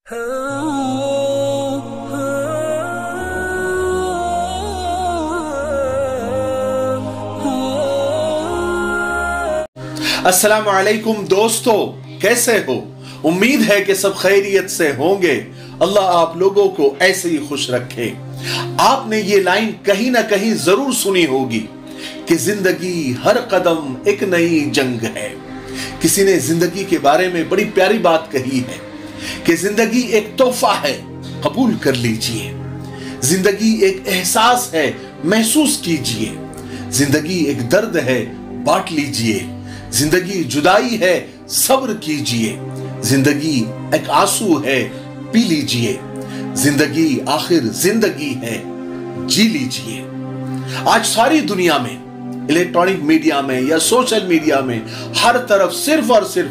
अस्सलाम वालेकुम दोस्तों, कैसे हो? उम्मीद है कि सब खैरियत से होंगे। अल्लाह आप लोगों को ऐसे ही खुश रखे। आपने ये लाइन कहीं ना कहीं जरूर सुनी होगी कि जिंदगी हर कदम एक नई जंग है। किसी ने जिंदगी के बारे में बड़ी प्यारी बात कही है कि जिंदगी एक तोहफा है, कबूल कर लीजिए। जिंदगी एक एहसास है, महसूस कीजिए। जिंदगी एक दर्द है, बांट लीजिए। जिंदगी जुदाई है, सब्र कीजिए। जिंदगी एक आंसू है, पी लीजिए। जिंदगी आखिर जिंदगी है, जी लीजिए। आज सारी दुनिया में, इलेक्ट्रॉनिक मीडिया में या सोशल मीडिया में हर तरफ सिर्फ और सिर्फ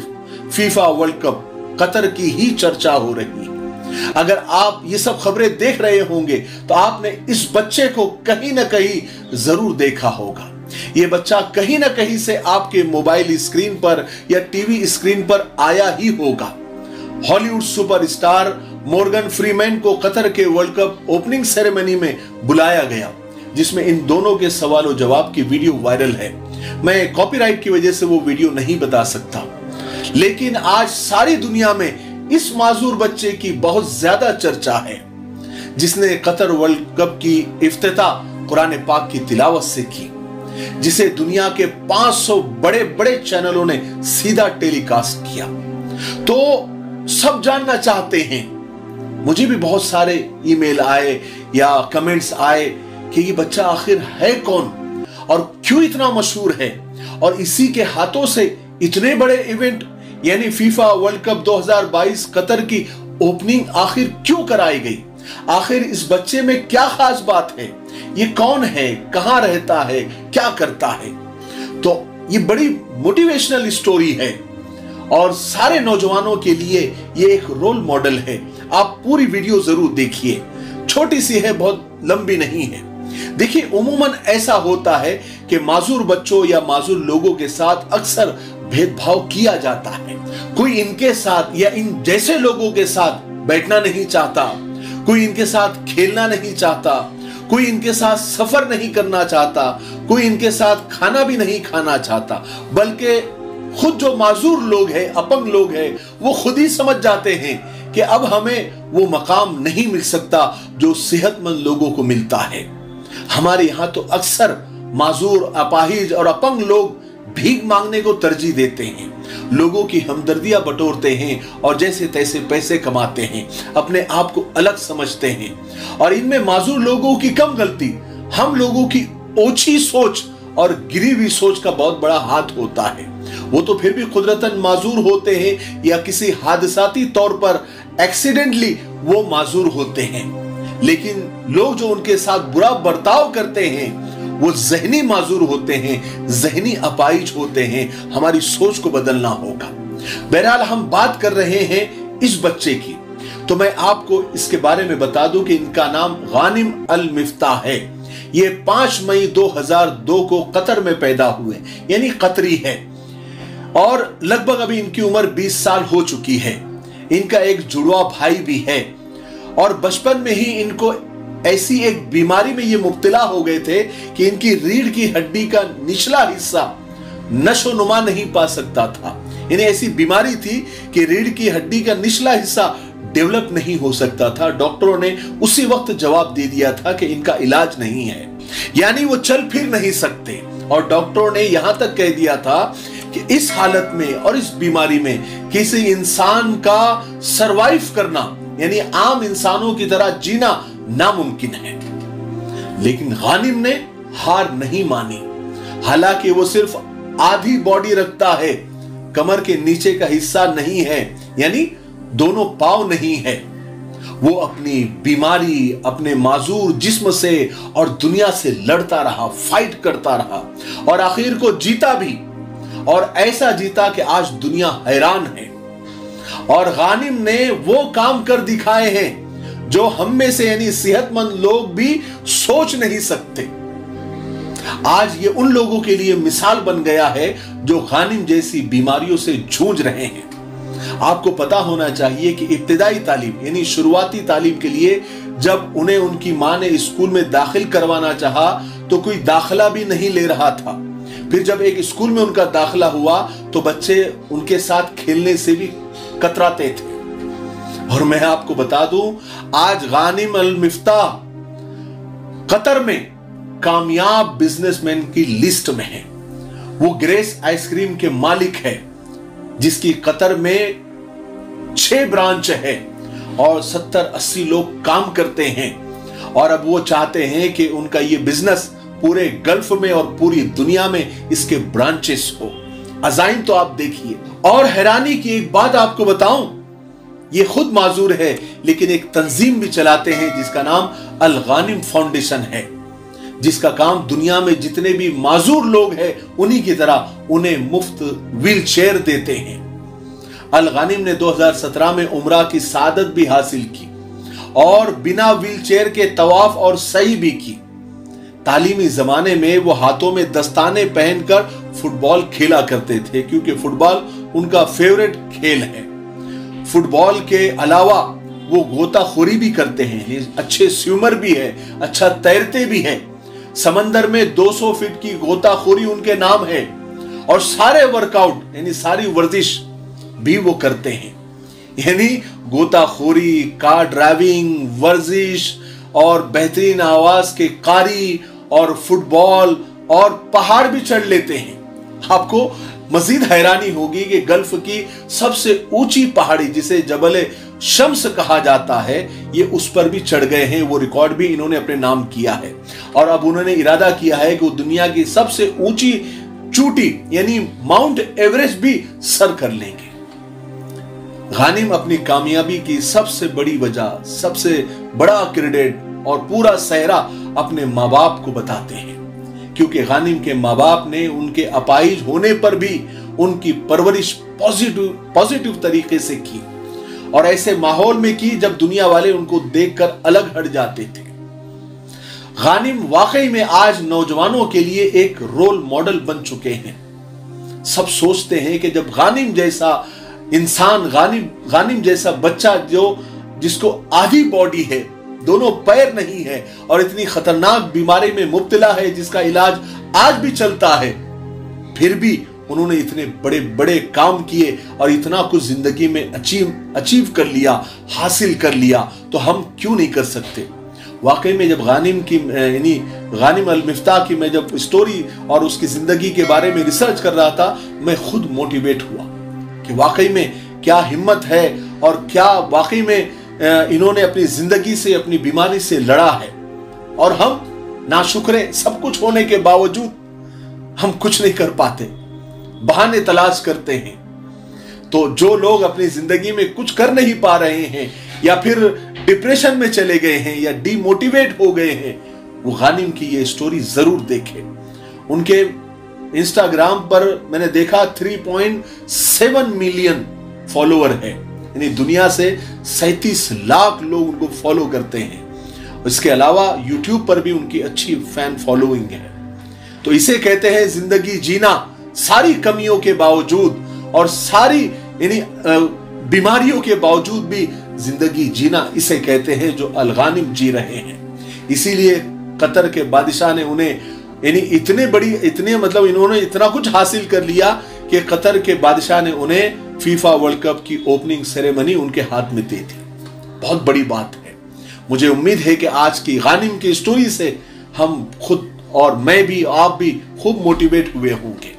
फीफा वर्ल्ड कप कतर की ही चर्चा हो रही है। अगर आप ये सब खबरें देख रहे होंगे तो आपने इस बच्चे को कहीं ना कहीं जरूर देखा होगा। ये बच्चा कहीं ना कहीं से आपके मोबाइल स्क्रीन पर या टीवी स्क्रीन पर आया ही होगा। हॉलीवुड सुपरस्टार मॉर्गन फ्रीमैन को कतर के वर्ल्ड कप ओपनिंग सेरेमनी में बुलाया गया, जिसमें इन दोनों के सवालों जवाब की वीडियो वायरल है। मैं कॉपीराइट की वजह से वो वीडियो नहीं बता सकता, लेकिन आज सारी दुनिया में इस माजूर बच्चे की बहुत ज्यादा चर्चा है, जिसने कतर वर्ल्ड कप की इफ्तिताह कुरान पाक की तिलावत से की, जिसे दुनिया के 500 बड़े बड़े चैनलों ने सीधा टेलीकास्ट किया। तो सब जानना चाहते हैं, मुझे भी बहुत सारे ईमेल आए या कमेंट्स आए कि ये बच्चा आखिर है कौन और क्यों इतना मशहूर है, और इसी के हाथों से इतने बड़े इवेंट यानी फीफा वर्ल्ड कप 2022 कतर की ओपनिंग आखिर क्यों कराई गई। आखिर इस बच्चे में क्या खास बात है, ये कौन है, कहां रहता है, क्या करता है। तो ये बड़ी मोटिवेशनल स्टोरी है और सारे नौजवानों के लिए ये एक रोल मॉडल है। आप पूरी वीडियो जरूर देखिए, छोटी सी है, बहुत लंबी नहीं है। देखिए, उमूमन ऐसा होता है कि माजूर बच्चों या माजूर लोगों के साथ अक्सर भेदभाव किया जाता है। कोई इनके साथ या इन जैसे लोगों के साथ बैठना नहीं चाहता, कोई इनके साथ खेलना नहीं चाहता, कोई इनके साथ सफर नहीं करना चाहता, कोई इनके साथ खाना भी नहीं खाना चाहता, बल्कि खुद जो माजूर लोग हैं, अपंग लोग हैं, वो खुद ही समझ जाते हैं कि अब हमें वो मकाम नहीं मिल सकता जो सेहतमंद लोगों को मिलता है। हमारे यहाँ तो अक्सर माजूर, अपाहिज और अपंग लोग भीख मांगने को तरजीह देते हैं, लोगों की हमदर्दियां बटोरते हैं और जैसे तैसे पैसे कमाते हैं, अपने आप को अलग समझते हैं। और इनमें माजूर लोगों की कम गलती, हम लोगों की ओछी सोच और गिरी हुई सोच का बहुत बड़ा हाथ होता है। वो तो फिर भी कुदरतन माजूर होते हैं या किसी हादसाती तौर पर एक्सीडेंटली वो माजूर होते हैं, लेकिन लोग जो उनके साथ बुरा बर्ताव करते हैं वो ज़हनी माजूर होते हैं, ज़हनी अपाहिज होते हैं। हमारी सोच को बदलना होगा। बहरहाल हम बात कर रहे हैं इस बच्चे की, तो मैं आपको इसके बारे में बता दूं कि इनका नाम गानिम अल मिफ्ताह है। ये 5 मई 2002 को कतर में पैदा हुए, यानी कतरी है, और लगभग अभी इनकी उम्र 20 साल हो चुकी है। इनका एक जुड़वा भाई भी है, और बचपन में ही इनको ऐसी एक बीमारी में ये मुब्तला हो गए थे कि इनकी रीढ़ की हड्डी का निचला हिस्सा नशो नुमा नहीं पा सकता था। इन्हें ऐसी बीमारी थी कि रीढ़ की हड्डी का निचला हिस्सा डेवलप नहीं हो सकता था। डॉक्टरों ने उसी वक्त जवाब दे दिया था कि इनका इलाज नहीं है, यानी वो चल फिर नहीं सकते। और डॉक्टरों ने यहां तक कह दिया था कि इस हालत में और इस बीमारी में किसी इंसान का सरवाइव करना, यानी आम इंसानों की तरह जीना नामुमकिन है। लेकिन गानिम ने हार नहीं मानी। हालांकि वो सिर्फ आधी बॉडी रखता है, कमर के नीचे का हिस्सा नहीं है, यानी दोनों पांव नहीं है। वो अपनी बीमारी, अपने माजूर जिस्म से और दुनिया से लड़ता रहा, फाइट करता रहा, और आखिर को जीता भी, और ऐसा जीता कि आज दुनिया हैरान है। और गानिम ने वो काम कर दिखाए हैं जो हम में से यानी सेहतमंद लोग भी सोच नहीं सकते। आज ये उन लोगों के लिए मिसाल बन गया है जो गानिम जैसी बीमारियों से जूझ रहे हैं। आपको पता होना चाहिए कि इब्तिदाई तालीम यानी शुरुआती तालीम के लिए जब उन्हें उनकी मां ने स्कूल में दाखिल करवाना चाहा तो कोई दाखिला भी नहीं ले रहा था। फिर जब एक स्कूल में उनका दाखिला हुआ तो बच्चे उनके साथ खेलने से भी कतराते थे। और मैं आपको बता दूं, आज गानिम अल मिफ्ताह कतर में कामयाब बिजनेसमैन की लिस्ट में है। वो ग्रेस आइसक्रीम के मालिक है जिसकी कतर में 6 ब्रांच है और 70-80 लोग काम करते हैं। और अब वो चाहते हैं कि उनका ये बिजनेस पूरे गल्फ में और पूरी दुनिया में इसके ब्रांचेस हो। अजाइम तो आप देखिए। और हैरानी की एक बात आपको बताऊं, ये खुद माजूर है लेकिन एक तंजीम भी चलाते हैं जिसका नाम अल गानिम फाउंडेशन है, जिसका काम दुनिया में जितने भी माजूर लोग हैं उन्हीं की तरह उन्हें मुफ्त व्हील चेयर देते हैं। अल गानिम ने 2017 में उम्रा की सादत भी हासिल की और बिना व्हील चेयर के तवाफ और सही भी की। तालीमी जमाने में वो हाथों में दस्ताने पहनकर फुटबॉल खेला करते थे क्योंकि फुटबॉल उनका फेवरेट खेल है। फुटबॉल के अलावा वो गोताखोरी भी करते हैं, अच्छे स्विमर भी है, अच्छा तैरते भी हैं। समंदर में 200 फीट की गोताखोरी उनके नाम है और सारे वर्कआउट यानी सारी वर्जिश भी वो करते हैं। यानी गोताखोरी, कार ड्राइविंग, वर्जिश और बेहतरीन आवाज के कारी और फुटबॉल और पहाड़ भी चढ़ लेते हैं। आपको मजीद हैरानी होगी कि गल्फ की सबसे ऊंची पहाड़ी जिसे जबल शम्स कहा जाता है, ये उस पर भी चढ़ गए हैं। वो रिकॉर्ड भी इन्होंने अपने नाम किया है और अब उन्होंने इरादा किया है कि वो दुनिया की सबसे ऊंची चोटी यानी माउंट एवरेस्ट भी सर कर लेंगे। गानिम अपनी कामयाबी की सबसे बड़ी वजह, सबसे बड़ा क्रेडिट और पूरा सेहरा अपने माँ बाप को बताते हैं क्योंकि गानिम के माँ बाप ने उनके अपाहिज होने पर भी उनकी परवरिश पॉजिटिव तरीके से की और ऐसे माहौल में की जब दुनिया वाले उनको देखकर अलग हट जाते थे। गानिम वाकई में आज नौजवानों के लिए एक रोल मॉडल बन चुके हैं। सब सोचते हैं कि जब गानिम जैसा इंसान, गानिम जैसा बच्चा जिसको आधी बॉडी है, दोनों पैर नहीं है और इतनी खतरनाक बीमारी में मुब्तला है जिसका इलाज आज भी चलता है, फिर भी उन्होंने इतने बड़े बड़े काम किए और इतना कुछ जिंदगी में अचीव कर लिया, हासिल कर लिया, तो हम क्यों नहीं कर सकते। वाकई में जब गानिम की यानी गानिम अल मिफ्ताह की मैं जब स्टोरी और उसकी जिंदगी के बारे में रिसर्च कर रहा था, मैं खुद मोटिवेट हुआ कि वाकई में क्या हिम्मत है और क्या वाकई में इन्होंने अपनी जिंदगी से, अपनी बीमारी से लड़ा है। और हम नाशुक्रे, सब कुछ होने के बावजूद हम कुछ नहीं कर पाते, बहाने तलाश करते हैं। तो जो लोग अपनी जिंदगी में कुछ कर नहीं पा रहे हैं या फिर डिप्रेशन में चले गए हैं या डीमोटिवेट हो गए हैं, वो गानिम की ये स्टोरी जरूर देखें। उनके इंस्टाग्राम पर मैंने देखा 3.7 मिलियन फॉलोअर है, यानी दुनिया से 37 लाख लोग उनको फॉलो करते हैं। इसके अलावा यूट्यूब पर भी उनकी अच्छी फैन फॉलोइंग है। तो इसे कहते हैं जिंदगी जीना, सारी कमियों के बावजूद और सारी यानी बीमारियों के बावजूद भी जिंदगी जीना, इसे कहते हैं जो अल गानिम जी रहे हैं। इसीलिए कतर के बादशाह ने उन्हें यानी इन्होंने इतना कुछ हासिल कर लिया कि कतर के बादशाह ने उन्हें फीफा वर्ल्ड कप की ओपनिंग सेरेमनी उनके हाथ में दे दी। बहुत बड़ी बात है। मुझे उम्मीद है कि आज की गानिम की स्टोरी से हम खुद और मैं भी, आप भी खूब मोटिवेट हुए होंगे।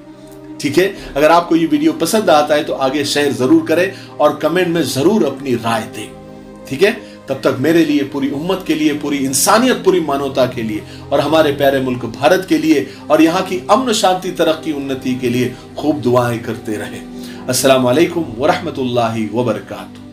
ठीक है, अगर आपको ये वीडियो पसंद आता है तो आगे शेयर जरूर करें और कमेंट में जरूर अपनी राय दें। ठीक है, तब तक मेरे लिए, पूरी उम्मत के लिए, पूरी इंसानियत, पूरी मानवता के लिए और हमारे प्यारे मुल्क भारत के लिए और यहाँ की अमन शांति, तरक्की, उन्नति के लिए खूब दुआएं करते रहे। अस्सलाम वालेकुम वरहमतुल्लाहि वबरकातुहू।